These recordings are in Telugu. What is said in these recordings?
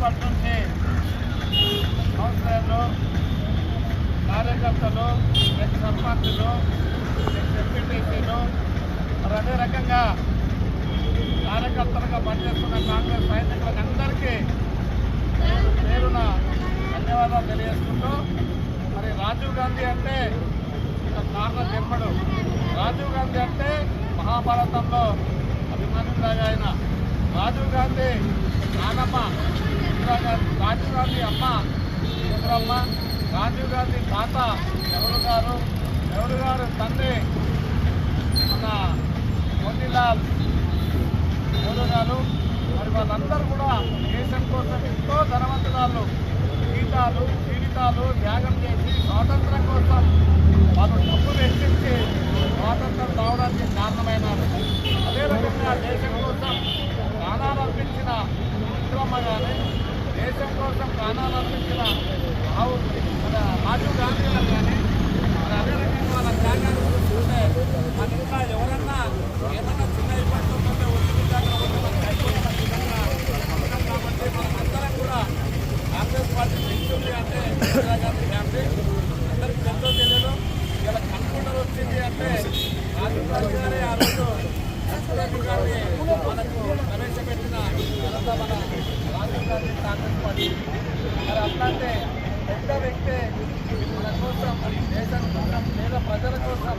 ఇప్పటి నుంచి కౌన్సిలర్లు, కార్యకర్తలు, ఎక్స్ సర్పంచులు, ఎక్స్ ఎంపీటీసీలు, మరి అదే రకంగా కార్యకర్తలుగా పనిచేస్తున్న కాంగ్రెస్ సైనికులకు అందరికీ పేరున ధన్యవాదాలు తెలియజేసుకుంటూ, మరి రాజీవ్ గాంధీ అంటే కారణ జన్మడు. రాజీవ్ గాంధీ అంటే మహాభారతంలో అభిమానులాగా ఆయన. రాజీవ్ గాంధీ నానమ్మ ఇందిరాగాంధీ, రాజీవ్ గాంధీ అమ్మ ఇందిరమ్మ, రాజీవ్ గాంధీ తాత నెహ్రూ గారు తండ్రి మన మోతీలాల్ నెహ్రూ గారు. మరి వాళ్ళందరూ కూడా దేశం కోసం ఎంతో ధనవంతురాలు జీవితాలు త్యాగం చేసి స్వాతంత్రం కోసం వాళ్ళు డబ్బు వెచ్చించి స్వాతంత్రం రావడానికి కారణమైనారు. అదే రకంగా దేశం కోసం ప్రాణాలు అర్పించిన ఇందిరమ్మ కానీ, దేశం కోసం ప్రాణాలు అర్పించిన మన రాజీవ్ గాంధీ గారు కానీ, మరి అదే రకంగా వాళ్ళ త్యాగాన్ని చూస్తుంటే మన ఇంకా ఎవరన్నా ఏమన్నా చిన్న ఇబ్బంది ఉంటుంటే ఒత్తిడిగా మనకు అయిపోయిన విధంగా ఉన్నాం. కాబట్టి మనమందరం కూడా కాంగ్రెస్ పార్టీ నిలిచింది అంటే ఇందిరాగాంధీ ఫ్యామిలీ అందరికీ ఎంతో తెలియదు. ఇలా కంప్యూటర్ వచ్చింది అంటే రాజీవ్ గాంధీ గారే ఆ రోజు కంప్యూటర్ గారిని మనకు ప్రవేశపెట్టిన మన రాజీవ్ గాంధీ కాంగ్రెస్ పార్టీ. మరి అట్లాంటి పెద్ద వ్యక్తి మన కోసం, దేశం కోసం, పేద ప్రజల కోసం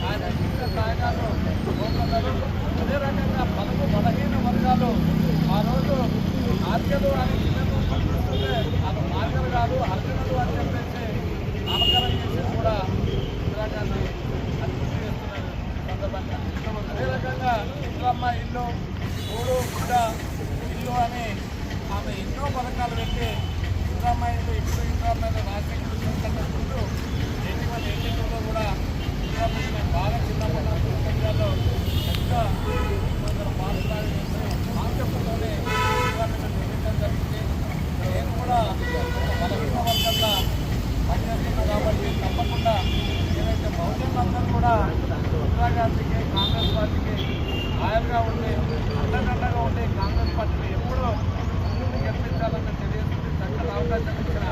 ఆయన ఇచ్చిన త్యాగాలు కోరుతున్నారు. అదే రకంగా బలహీన వర్గాలు ఆ రోజు ఆర్యలు అని చూస్తుంటే అది మార్గలు కాదు అర్జునులు అని చెప్పేసి నామకరణం చేసేది కూడా ఇందిరాగాంధీ అని గుర్తు చేస్తున్నారు సందర్భంగా. అదే రకంగా ఇంద్రమ్మ ఇల్లు, ఊరు బిడ్డ ఇల్లు అని ఆమె ఎన్నో పథకాలు పెట్టి ఇంద్రమ్మ ఇల్లు ఇప్పుడు ఇంద్రమ్మ రాజశేఖర ముందు 81 కూడా ఇంద్రమ్మ బాగా చిన్నప్పుడు జిల్లాలో పెద్ద పాఠశాల కాన్సెప్ట్తోనే ఇంద్రమ్మ నిర్మించడం జరిగింది. నేను కూడా బలహీన వర్గంగా పనిచేస్తున్నాను కాబట్టి తప్పకుండా ఏదైతే బహుజనులందరూ కూడా ఇందిరాగాంధీకి, కాంగ్రెస్ పార్టీకి ఆయలుగా ఉండి అండగా ఉండి కాంగ్రెస్ పార్టీని ఎప్పుడూ ముందుకు గెలిపించాలని తెలియజేస్తుంది. చక్కని అవకాశం ఇచ్చిన